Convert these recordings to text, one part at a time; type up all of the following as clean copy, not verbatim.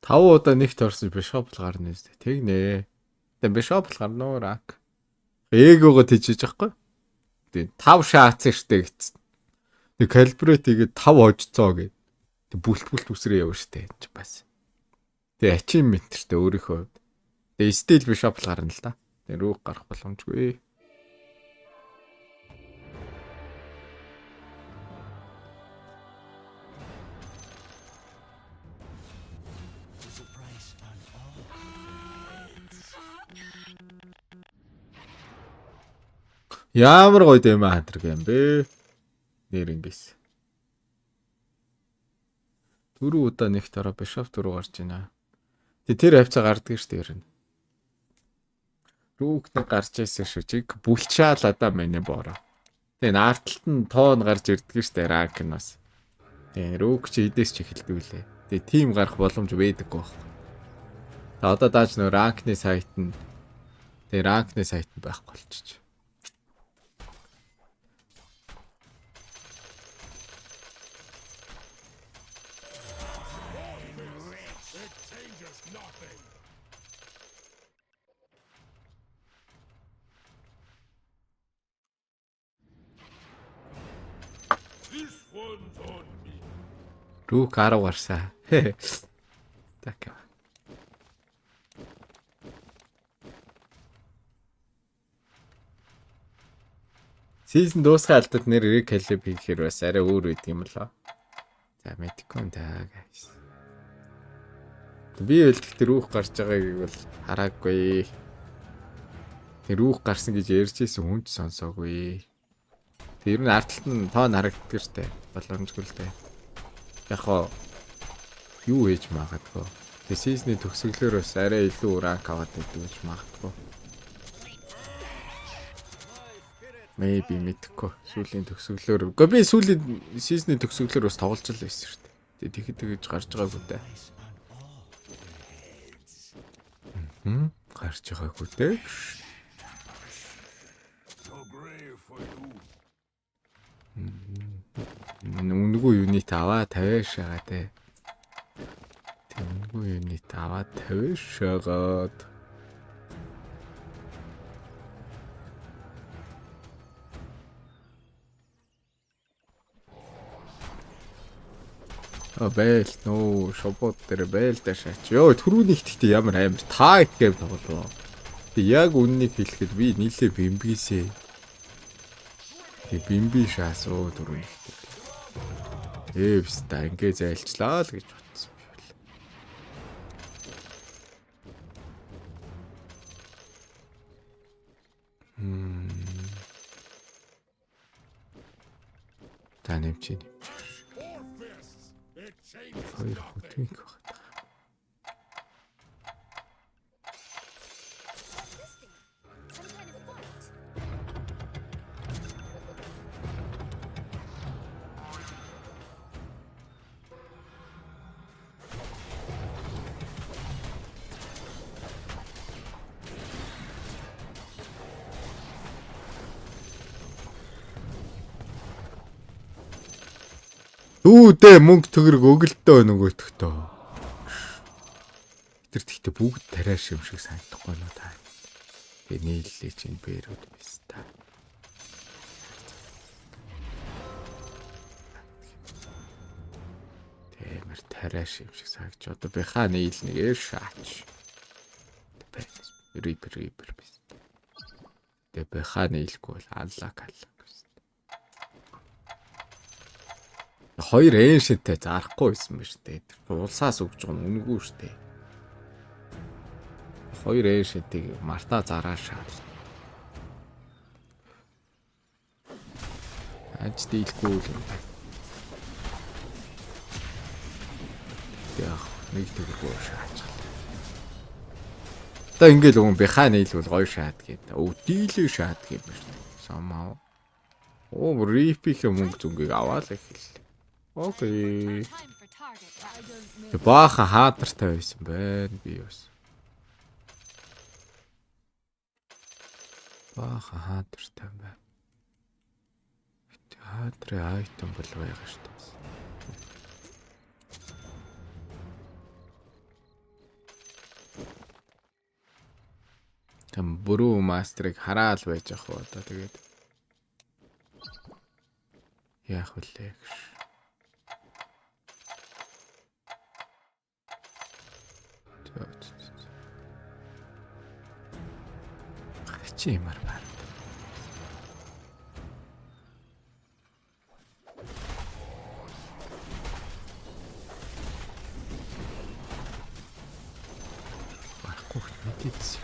5 удаа нэгт орсон бишоп л гарна үстэй. Тэгнэ. Тэгээ бишоп л гарна уу ранк. Эгоогоо тийжэж байхгүй. Тэгээ 5 шаац штэ гэсэн. Тэг калибрет игээд 5 хожцоо гэ. Тэг бүлт үсрээ явна штэ энэ ч бас. Тэг ачивмент штэ өөрийнхөө хувьд. Тэг стил бишоп л гарна л да. Тэг рүү гарах боломжгүй. Ямар гоё дэм хантраг юм бэ? Нэр ингээс. 4 удаа нэгт ороо бишоп 4 гарч байна. Тэг тэр хавцаа гардаг штэ ер нь. Рүүк нэг гарч ирсэн шүү чиг бүлчаал одоо миний бороо. Тэг наарталт нь тоон гарч ирдэг штэ ранк нь бас. Тэг рүүк чи эдээс ч эхэлдэг үлээ. Тэг тим гарах боломж байдаг байх. Тэг одоо дааж нөө ранкны сайт нь байхгүй болчих. Рүүк 10 гарсаа. Так. Сизон дуусгай алдад нэр рекалиб хийхээр бас арай өөр үйд юм лөө. За мэдгүй та guys. Би өлтөлтөр рүүх гарч байгааг бол хараагүй. Тэр рүүх гарсан гэж ярьжсэн хүн ч сонсоогүй. Тэр нь арталт нь тоон харагддаг штэ. Боломжгүй л дээ. Яг хоо юу ээж магадгүй. Тэг сизний төгсгөлөөр бас арай илүү ранк аваад идэж магадгүй. Maybe мэдхгүй. Сүүлийн төгсгөлөөр. Гэхдээ би сүүлийн сизний төгсгөлөөр бас тоглож л байсан шүү дээ. Тэгэхэд тэгэж гарч байгаагүй дээ. Гарч байгаагүй дээ. Үнэгүй юнит аваа 50 шагаад ээ. Үнэгүй юнит аваа 50 шагаад. Бэл нөө шопот дээр бэл дэшаач. Йоо түрүүний ихтэй ямар амар таа гэм тоглоо. Тэг яг үннийг хэлэхэд би нийлээ бимбисээ. Тэг бимби шаасуу түрүүний ихтэй. Эвста ингээ зайлчлаа л гэж бодсон би бол. Та нэмчээ. Хоёр хөтмик байна. Дүүдээ мөнгө төгрөг өгөлтөө нөгөөтгтөө. Тэр тэгтээ бүгд тариаш юм шиг санагдахгүй нөө та. Тэгээ нийллээ чинь бэрүүд байс та. Тэмэр тариаш юм шиг санагч одоо би хаа нийлнэгээр шаач. Рипер байс. Тэгээ би хаа нийлэхгүй бол аллаа. Хоёр эншинтэй зарахгүй байсан ба штэ. Улсаас өгж байгаа нь үнэгүй штэ. Хоёр эншинтэй марта зараа шаал. Аж дийлгүй л юм байна. Яг нэг төгрөгөө шаач. Одоо ингээл өгөн би хаа нийлвэл гоё шаад гэдэг. Дийлээ шаад гэдэг ба штэ. Самаа. Рипих мөнгө зүнгийг аваад эхэллээ. Окей. Баахан хаадартай байсан байна би бас. Баахан хаадартай байна. Хаадрын айтем бол байгаа шүү дээ. Там бүрүү мастрыг хараал байж ах уу одоо тэгээд. Яах вүлээ гэж. Чи юмар байна. Байхгүй мэдээч.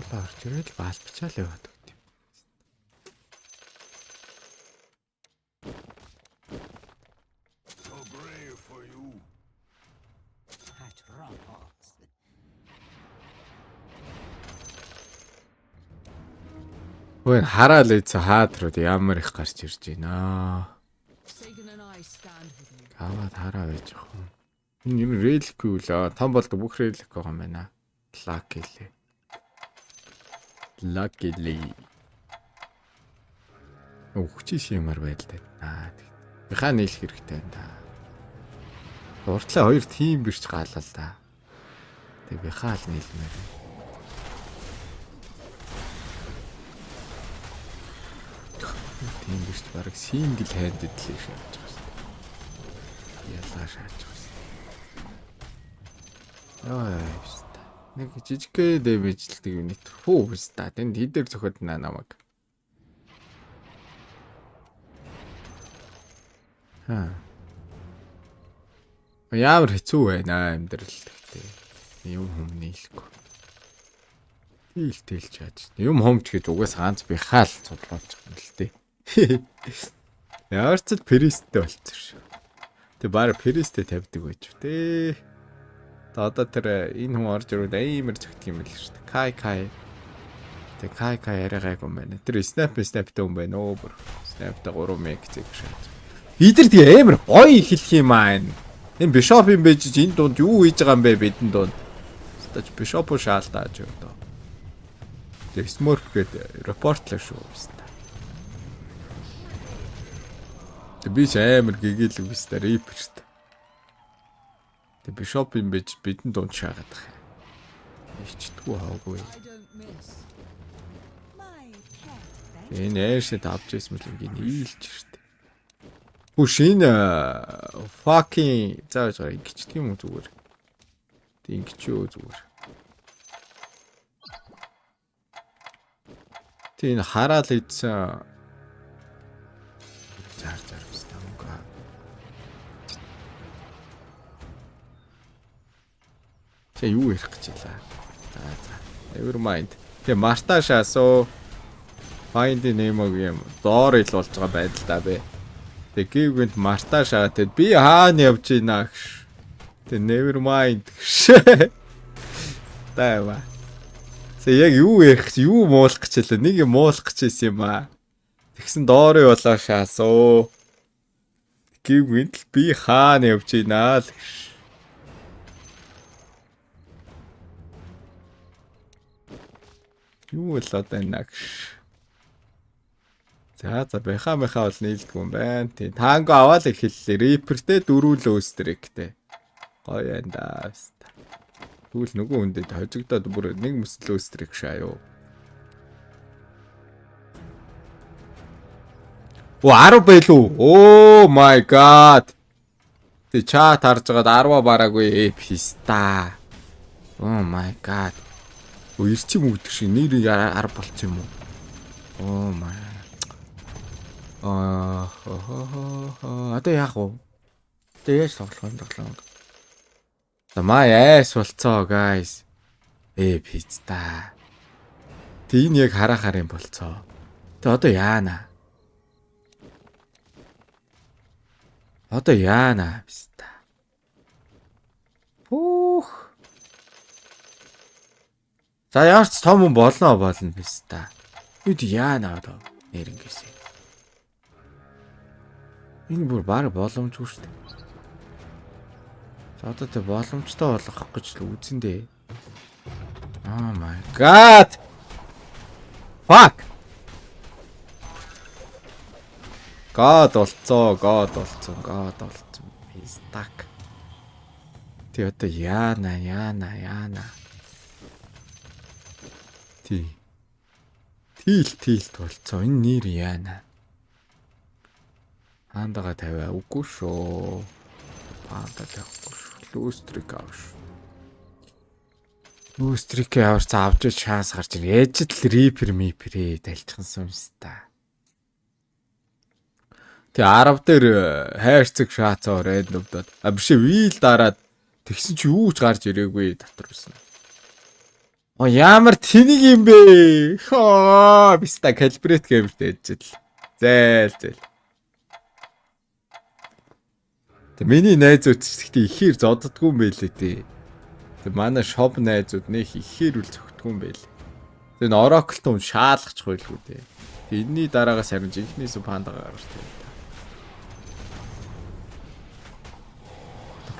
Орж ирэл баалбчаал яваад өгд юм. Өө хараал ийцээ хаадрууд ямар их гарч ирж байна. Аваад хараа байж ах юм. Энэ юм реликгүй л том болдог бүх релик байгаа юм байна. Luckily. Өгчиш юмар байлтай. Бихаа нийлэх хэрэгтэй энэ да. Уртлаа хоёр тим бирч гаалаа л да. Тэг бихаа л нийлмээр. Тим бирч бараг single handed л шааж байгаа шүү. Ялаа шааж байгаа шүү. Нэг жижигхэн дэмэжлдэг юм нэт. Хөө өста. Тэнд хидээр зөхөд намайг. Ямар хэцүү байна амьдрал гэхдээ. Юм хүмнийхгүй. Тэлж чааж. Юм хомч гэж угаас ганц би хаал судлаач юм л дээ. Ямар ч присттэй болчихсон шүү. Тэг баар присттэй тавьдаг байж тээ. Одоо тэр энэ хүн орж ирээд амар зөгтг юм л шүү дээ. Кай. Тэг кай яриагайг юм байна. Тэр снаптэй хүн байна өө бүр. Снаптай 3 мег зэг шаад. Идэр тэг амар гоё хэлэх юм аа энэ. Энэ бишоп юм байж энэ дунд юу хийж байгаа юм бэ бидэн дунд. Стач бишоп шаалтааж өгдөө. Тэг сморф гээд репортлаа шүү өстө. Тэг би амар гэгэл үстэ рипэрт. Бишоп юм байж бидэн дунд шаагаад байгаа юм. Ичдэггүй хаагүй. Энэ эшэд авч ирсэн мэл ингэ нийлж штэ. Бүшин fucking зааж байгаа ингэчдэг юм уу зүгээр. Тэг ингэчөө зүгээр. Тэг энэ хараал идсэн. Зар биз тамга. Тэ юу ярих гэж байлаа. За. Never mind. Тэ Марта шаасоо find name юм доор ил болж байгаа байдал да бэ. Тэ гівгэнд Марта шаа тэд би хаана явж ийна гэж. Тэ never mind. Тайва. Тэ яг юу ярих гэж юу муулах гэж байлаа. Нэг юм муулах гэж байсан юм аа. Тэгсэн доорын болоо шаасоо. Гівгэнд би хаана явж ийна л гэж. Юу л одоо нагш. За бэха бол нийлдэг юм байна. Тийм танго аваад эхэллээ. Рипертэй дөрүүл өстрэгтэй. Гоё энэ да. Түл нөгөө хүндэд хожигдоод бүр нэг мөсөл өстрэг шаа юу. Оо 10 байлуу. Oh my god. Тэ чат харж байгаад 10 бараагүй писта. Oh my god. Ирчим өгдөг шиг нэрийг 10 болцсон юм уу? Oh my. Одоо яах вэ? Тэгээс тоглох юм. Замаа яас болцоо guys. Писта. Тэг энэ яг харахаар юм болцоо. Тэг одоо яана? Писта. Ух. За ямар ч том хүн болно писта. Үд яана одоо нэрнгэс. Энэ бүр баг боломжгүй шүү дээ. За одоо тэ боломжтой болгох гэж л үзэн дээ. Oh my god. Fuck. God болцоо. Пистак. Ти одоо яана. Тилт болцоо. Энэ нэр яана. Пандага тавиа үгүй шүү. Панда тавихгүй шүү. Лүүстрик ааш. Лүүстрик аварч авч шаас гарч ир. Ээж л рипер дэлчихсан юм ста. Тэгээ 10 дээр хайрцаг шаацаа орээд нүвдод. Биш вил дараад тэгсэн чи юу ч гарч ирээгүй дотор байсан. Ямар тэнийг юм бэ? Хоо биста калибрет гэмтэй ээжэл. Зээл. Тэг миний найзууд ч гэхдээ ихээр зодддгүй юм байлээ тий. Тэг манай шоп найзууд нэх ихээр үл зөгтгүй юм байлээ. Тэг Oracle том шаалгачих байлгүй тий. Тэг энэний дараагаас харин жинхнээс панда гаргаж тий.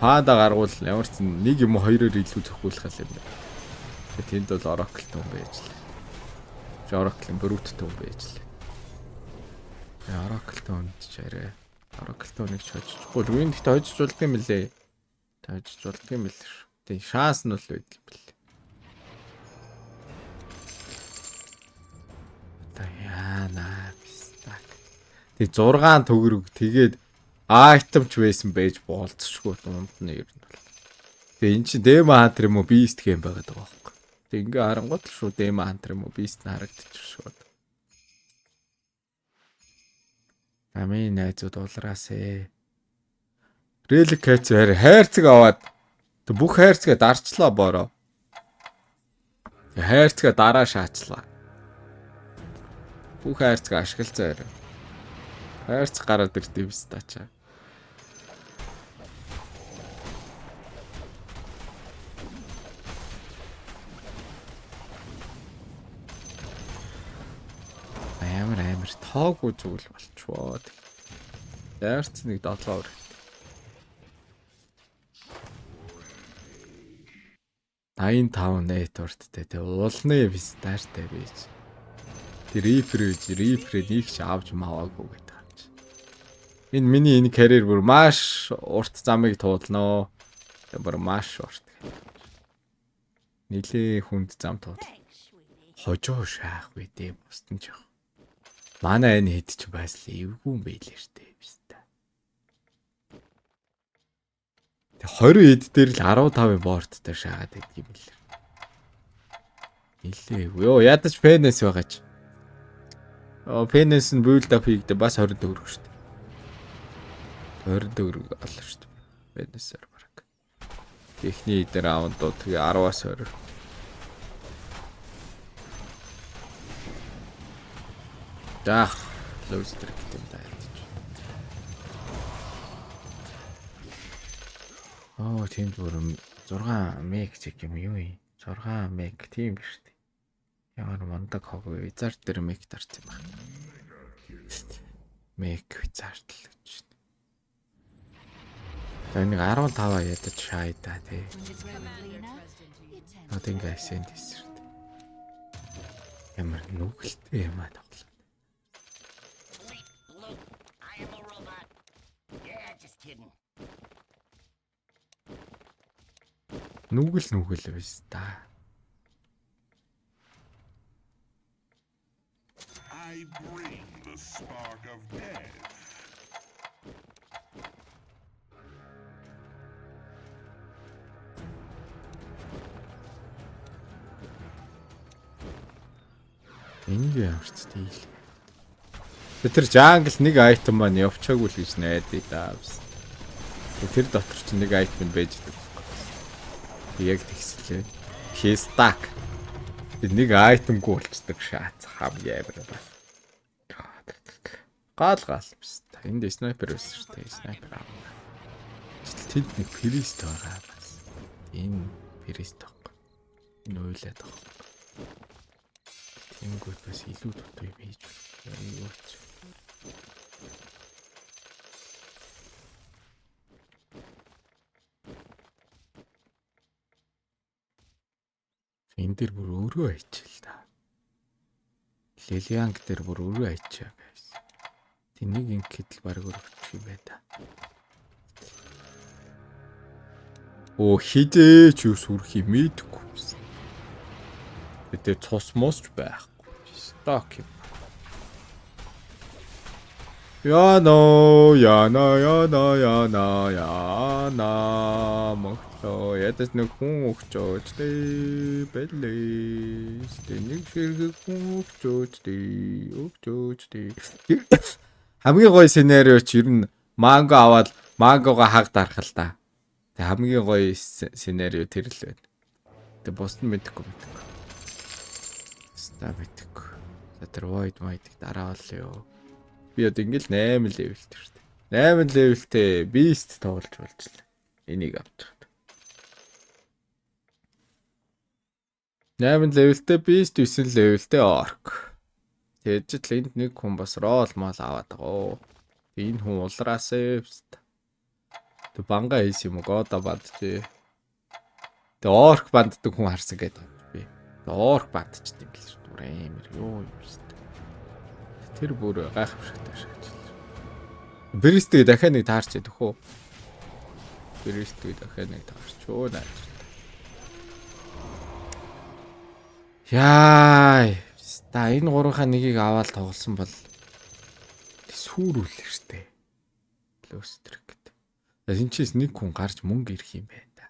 Панда гаргуул ямар ч нэг юм хоёроор илүү зохиулах юм байна. Тэнд бол Oracle том байж л. Oracle-ын brute том байж л. Oracle том ч арай Oracle том-ыг ч хожчихгүй. Рүүнд ихтэй хожиж болдго юм лээ. Хожиж болдго юм лээ шүү. Тэг шанс нь бол байдаг юм бэл. Яана бистак. Тэг 6 төгрөг тэгээд айтемч байсан байж болцсохгүй дунд нь ер нь бол. Тэг эн чинь Demo Hunter юм уу Beast гэм байгаад байгаа байхгүй. Тэг ингээ харангуут л шүү Demo Hunter юм уу Beast нь харагдчих шүү. Амийн найзууд улраасээ. Relic Cats хайрцаг аваад бүх хайрцагаа дарчлаа бороо. Хайрцагаа дараа шаачлаа. Бүх хайрцагаа ашиглацаа ярив. Хайрцаг гараад ирдээ биз таачаа. Амар тоогүй зүйл болчихвоо. Дайрц нэг 7 eur. Айн 5 networkтэй тэ уулны вистартай байж. Тэр рифрээ нэг ч авч маваагүй гэдэг юм чи. Энэ миний карьер бүр маш урт замыг туулнаа. Тэр бүр маш урт. Нилээ хүнд зам туул. Хожоо шаах вэ дээ бусдын ч. Манай энэ хэд ч бас л эвгүй юм байлээ штэ биста. Тэг 20 эд дээр л 15-ын борттой шаагаад байдаг юм лээ. Нилээ. Йоо ядаж пенес байгаач. Пенес нь build up хийгдээ бас 20 төгрөг штэ. 20 төгрөг олно штэ. Пенесээр бараг. Техний дээр раундууд тэгээ 10-аас 20. Дах лоустрик гэдэг юм даа. Тийм дүрм 6 мег чек юм юу юм? 6 мег тийм биш үү? Ямар мундаг хог визард дээр мег тарч юм байна. Мег визард л гэж. Тэнийг 15-аа ядаж шаайдаа тий. Одоо ингээ асент хийсэн. Ямар нүгэлтэй юм аа тоглоо. Нүгэл биш та. I bring the spark of death. Энэ ямарч тийм. Тэр жангл нэг айтем маань явчаагүй л гэж найдаа даа. Тэр дотор ч нэг айтем байж байгаа. Яг тэгслээ. Хистак. Нэг айтемгүй болцдог шаац хам яабар ба. Гал биш. Энд снайпер байсан шүү дээ. Снайпер аа. Тэнд нэг прист байгаа бас. Энэ прист тахгүй. Энэ уйлаад байгаа. Тэнгүүд бас илүү дутуу байж байна. Юу ч. Энэ дэр бүр өөрөө айчил та. Лилианг дэр бүр өөрөө айчаа guys. Тэнийг инкэтэл баг өргөчих юм байна та. Оо хизээч юу сүрх юм мэдгүй. Гэтэ цус мосч байхгүй. Сток юм. Яна мохто ядас нэг хүн өгчөөч дээ бэлээс нэг хэрэг хүн өгчөөч дээ. Хамгийн гоё сценарио ч ер нь манго аваад мангога хаг дарах л да. Тэг хамгийн гоё сценарио тэр л байна. Тэг бусд нь мэдэхгүй. Ста мэдэхгүй. За тэр void дараа болё. Би одоо ингээл 8 левелтэй шүү дээ. 8 левелтэй beast тоглож болчихлоо. Энийг авчих. 8 левелтэй beast 9 левелтэй orc. Тэгж л энд нэг хүн бас roll мал аваад байгаа. Энэ хүн улраасаа Тэг банга хийс юм уу года бандчээ. Тэг орк банддаг хүн харсан гэдэг би. Тэг орк бандчихдээ юм л шүү дээ. Амар юу юм шүү дээ. Тэр бүр гайхамшигтай шигчлээ. Бристийг дахиад нэг таарч идэх үү? Бристийг дахиад нэг таарч өө наа. Яй. Ста энэ гурвынхаа нэгийг аваад тоглосон бол сүрүүлээ штэ. Лөөстрик гэдэг. Энэ чис нэг хүн гарч мөнгө ирэх юм байна да.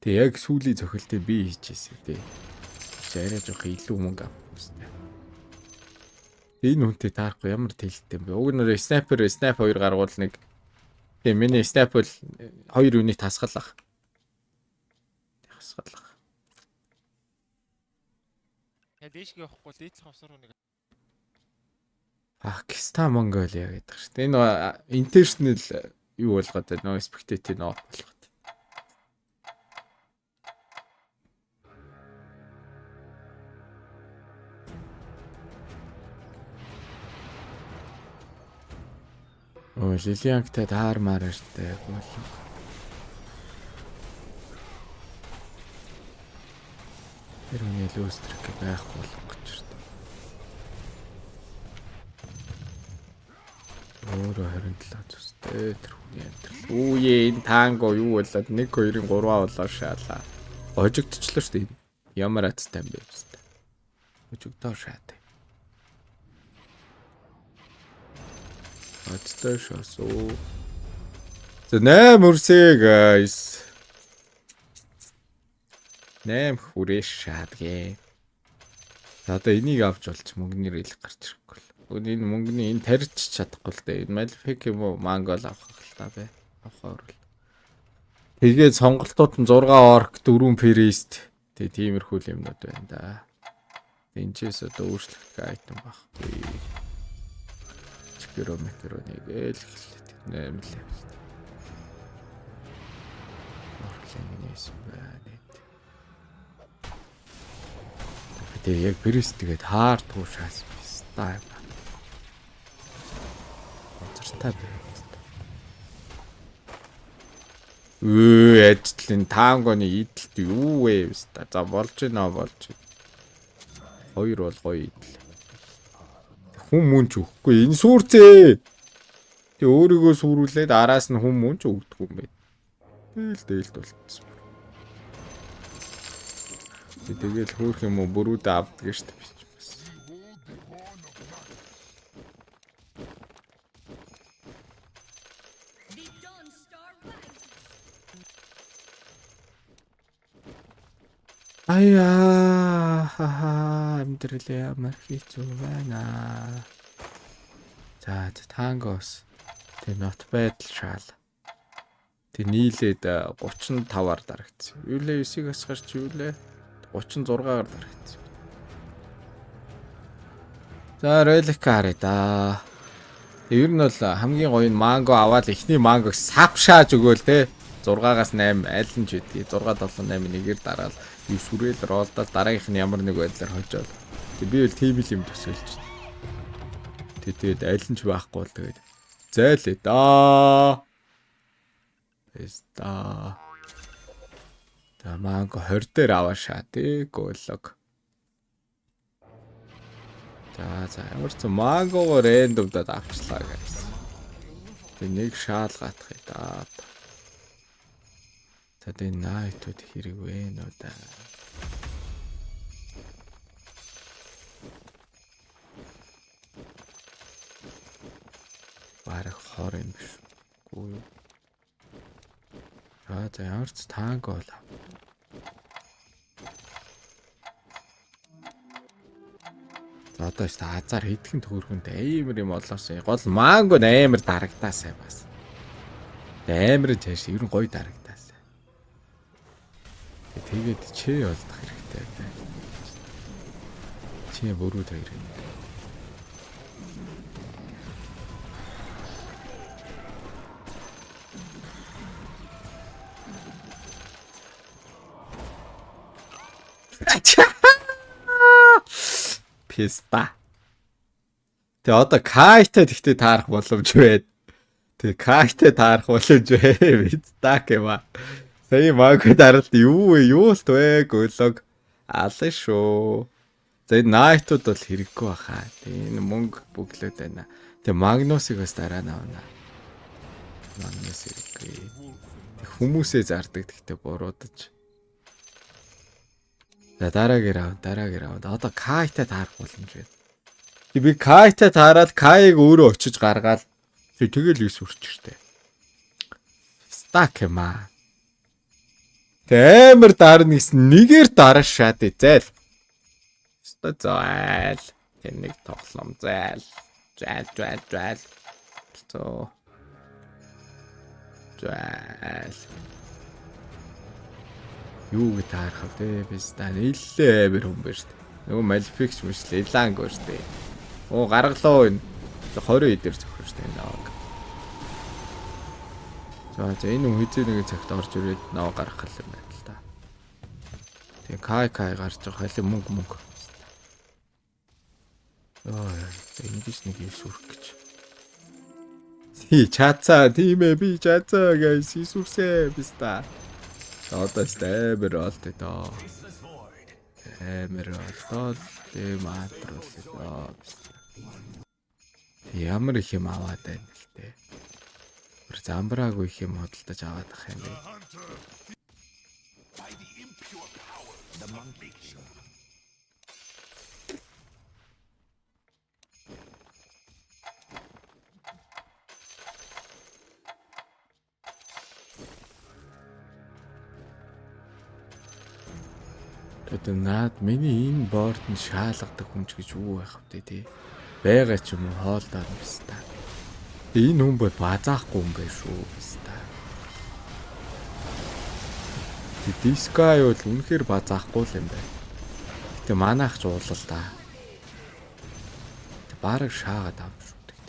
Тэг яг сүүлийн цохилтыг би хийчихсэн тий. Арай жоох илүү мөнгө авчихсан. Энэ хүнтэй таарахгүй ямар тэлтэй юм бэ? Уг нь снайпер 2 гаргуул нэг. Тэгээ миний снайпер 2 үнийг тасгалах. Я дэшгээ явахгүй дээдс хавсаар нэг. Пакистан Монголиа гэдэг шүү дээ. Энэ international юу болгоод байна? Spectator нөө болгоод. Лилиангтай таармаар штэ бол. Тэр үний лөөстрик байхгүй болгож штэ. Өөрөө 27 зүстэй тэр хүний амьдрал. Үүе энэ танго юу болоод 1 2-ын 3 болоо шаалаа. Хожигдчихлоо штэ. Ямар аттай юм бэ штэ. Хожигдоо шаатай. Аттай шаасуу. За 8 өрсэй guys. 8 хүрээ шаадгээ. За одоо энийг авч болч мөнгөний хэлэх гарч ирэхгүй л. Энэ мөнгөний энэ тарьж чадахгүй л дээ. Энэ Malefic юм уу Mongol авах л та бэ. Авахаар л. Тэгээд сонголтууд нь 6 orc 4 priest. Тэгээ тиймэрхүү юмнууд байна да. Энэчээс одоо өөрчлөх айтем байхгүй. Чикерометроник элхлээ. 8 л. Орклинээс байна. Тэгээ яг priest тэгээд хаар туушаас стаа. Та ажлын таангоны идэлт юу вэ? За болж байна болж. 2 бол гоё идэл. Хүн мөн ч өгөхгүй. Энэ сүрцээ. Тэг өөрийгөө сүрүүлээд араас нь хүн мөн ч өгдөг юм байна. Дээлд болчихсон. Тэгэл хөөх юм уу бүрүүдээ авдаг шүү дээ. Аяа амдрэлээ амар хэцүү байна. За тангос тэг not bad шаал. Тэг нийлээд 35-аар дарагдсан. Юу лээ 9-ээс гарч юу лээ 36-аар дарагдсан. За relic харъя да. Ер нь бол хамгийн гоё нь манго аваад эхний мангог савшааж өгөөл те. 6-аас 8 аль нь ч үдий 6 7 8 нэгээр дараал юу сүрээл ролдол дараагийнх нь ямар нэг байдлаар хожоол. Тэг би бол тийм л юм төсөөлж. Тэгээд аль нь ч байхгүй бол тэгээд зайлээ да. Эста. Та манго 20 дээр аваашаа тий гөлөг. За ямар ч мангого рэндомдод авчлаа гэсэн. Тэг нэг шаал гатах да. За энэ найтууд хэрэг вэ нөө да. Бараг хор юм биш. Гүү юу. За ямар ч танк болоо. За одоо ч азар хэдхэн төөрхөнд амар юм олоосаа. Гол манго амар дарагдаасаа бас. Амар чааш ер нь гоё дарагдаасаа. Тэгээд чи олдох хэрэгтэй байна. Чи бүрүүд хоёр. Писта. Тэ одоо кайтай тэгтээ таарах боломж байна. Тэ кайтай таарах боломж байна. Писта гэва. Сая магад аралт юу вэ? Юу л вэ? Гөлөг алан шүү. За энэ найтууд бол хэрэггүй баха. Тэ энэ мөнгө бүглээд байна. Тэ магнусыг бас дараа нь авна. Магнус хэрэггүй. Хүмүүсээ зардаг тэгтээ буруудаж. За дараагаар ав. Одоо кайтай таарах боломж байна. Би кайтай таараад кайг өөрөө очиж гаргаад тэгэл юус үрчэртэй. Стак юмаа. Тэмэр дарна гэсэн нэгээр дараа шат зээл. Ста зайл. Тэнэг тоглом зайл. Зайл. Зөө. Зайл. Юу гэж таарах вэ? Бис та нэлээ амир хүн байна шүү дээ. Нөгөө Malefic мөчлээ ланг байна шүү дээ. Оо гаргалаа энэ 20 идэр зөвхөн шүү дээ наваг. За энэ хүн хэзээ нэгэн цагт орж ирээд наваг гаргах юм байна л да. Тэгээ кай гарч байгаа хали мөнгө. Эндээс нэг юм сүрх гэж. Чацаа тийм ээ би чацаа guys сүрсээ бис та. Одоо стабер олтой доо. Эмэр олтой матруулаа. Ямар их юм аваад байна гэлтэй. Бүр замбраагүй их юм хөдөлж аваад ах юм бэ. Одоо наад миний энэ борд нь шаалгадаг хүн ч гэж юу байх вэ тий. Бага ч юм уу хоолдоо юм биш та. Энэ хүн бол базаахгүй юм байх шүү биш та. Дискай бол үнэхээр базаахгүй л юм байна. Гэтэ манайх ч уулал та. Бараг шаагаад авч шүү дээ.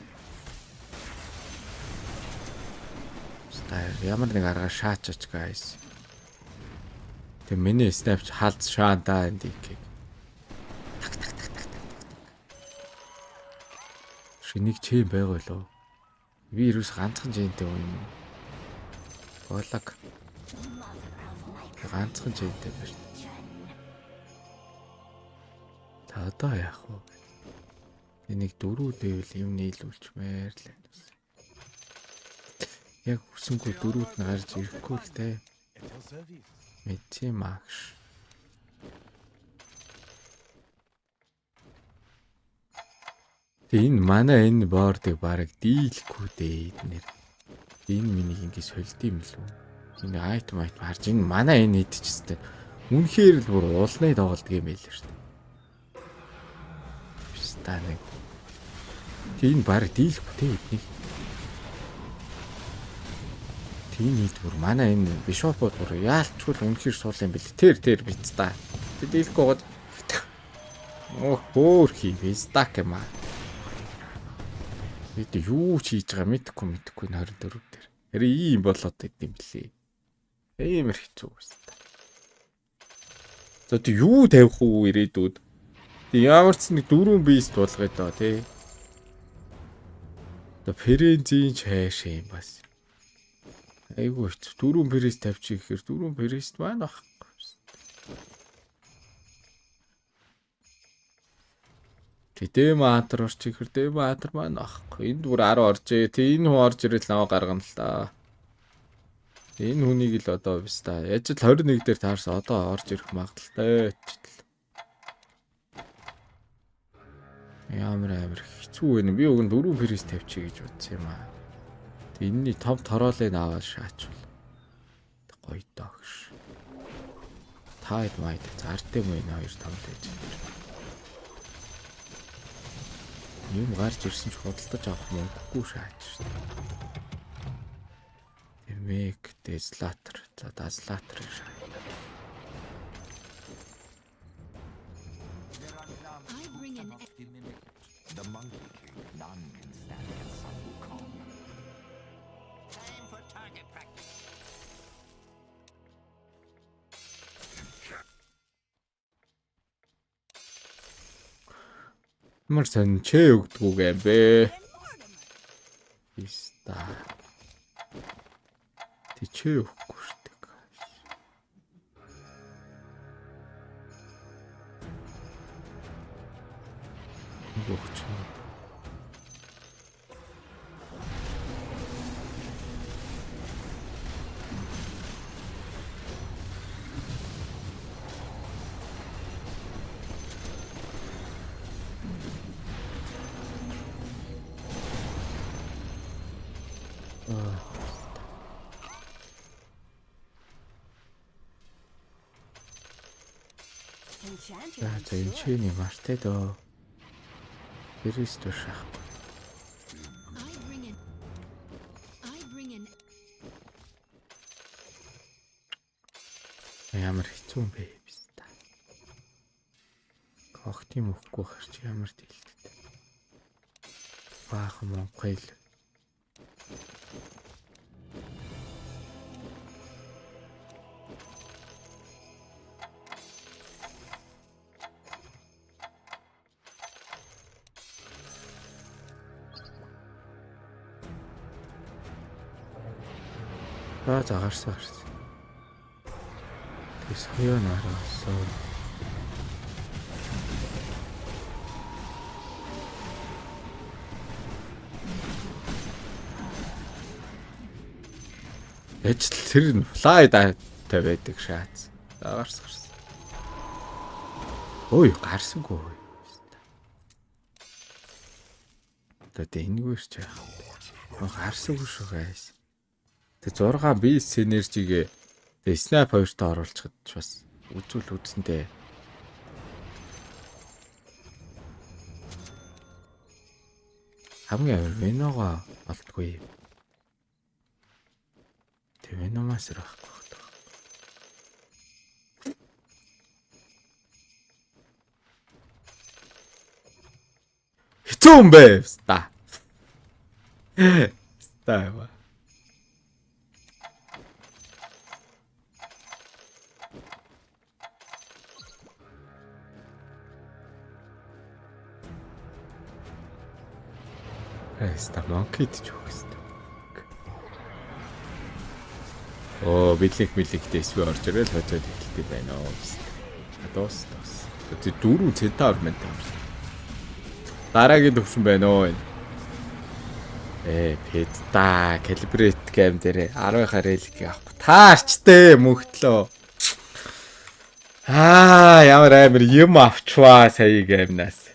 Стайл ямар нэг арга шаачаач guys. Тэг миний снапч халз шаанда энд ийхийг. Так. Шинийг чим байга лөө. Вирус ганцхан жинтэй юм. Болог. Ганцхан жинтэй байна. Та одоо яах вэ? Энийг дөрөв дэвэл юм нийлүүлчмээр л байна. Яг үсэнгүү дөрөвд нь гарч ирэхгүй л дээ. Мэдээ магш. Энэ манай энэ бордыг бараг дийлэхгүй дээ эднэр. Энэ миний ингэ сольд юм л үү? Энэ айтем харж энэ манай энэ идчихсэн. Үнэхээр л бүр уулны тоглолт юм байл шүү дээ. Бистанаг. Тийм бараг дийлэхгүй дээ эднийг. Тийм нийлбэр манай энэ бишопууд бүр яалчгүй үнэхээр суул юм бэл. Тэр биз та. Тэг дийлэхгүй гоод. Өөр хий стак юм аа. Бид юу ч хийж байгаа мэдэхгүй 24 дээр. Тэр ийм болоод идэм блээ. Амар хэцүү байсан та. За тэг юу тавих уу ирээдүйд? Тэг ямар ч нэг дөрвөн бист болгоё доо тий. Тэг ферензийн чааш юм бас. Айгуу хэцүү. Дөрвөн ферест тавьчих гэхээр дөрвөн ферест маань байхгүй. Тэдэ маатар орчих хэрдээ маатар маань ахгүй. Энд бүр 10 оржээ. Тэ энэ хүн орж ирэл наваа гаргана л да. Энэ хүнийг л одоо биш та. Яаж л 21 дээр таарсан одоо орж ирэх магадaltaй. Ямар хэцүү вэ? Би уг нь 4 пресс тавьчих гэж бодсон юм аа. Тэг энэний том тороолыг аваад шаачвал гоё доо гэж. Тайд майд зартэ мөн хоёр том байж. Юм гарч ирсэн ч худалдаж авах мөнгөгүй шаач шүү дээ. Мэг дезлатер, за дазлатер шаа. The Monkey King, none can stand against Sun Wukong. Time for target practice. Ямар сончээ өгдөггүй юм бэ? Иста. Тэчээ өгөхгүй шүү дээ. Өгч. За энэ чиний мартай дөө. Христос шах. Ямар хэцүү юм бэ биш та. Когтим өгөхгүй харч ямар дэлттэй. Баахан Монгол. За гарсан. Тэс хоёо нараасан. Ажил тэр нь флай даатай байдаг шаац. За гарсан. Ой гарсангүй. Одоо энэгээр ч гарсангүй шүү гайс. Тэг 6 бис энержигээ тэг снайп 2-тоо оруулчихад ч бас үзүүл үзсэнтэй. Хамгийн амар Веногоо олдгүй. Тэг Веномаас ирэхгүй. Хэцүү юм бэ? Ста. Ста. Эста монкид ч үхсэн. Оо бидлэг дэсвэ орж ирэл хожоод хэлдэг байна оо. Адос. Тэ 4 центавр мэн таа. Дараагийн төвшин байна оо энэ. Пэдта калибрет гэм дээр 10-аар хэлгийг авах. Таарчтэй мөхтлөө. Ямар амар юм авчваа сая гэмнаас.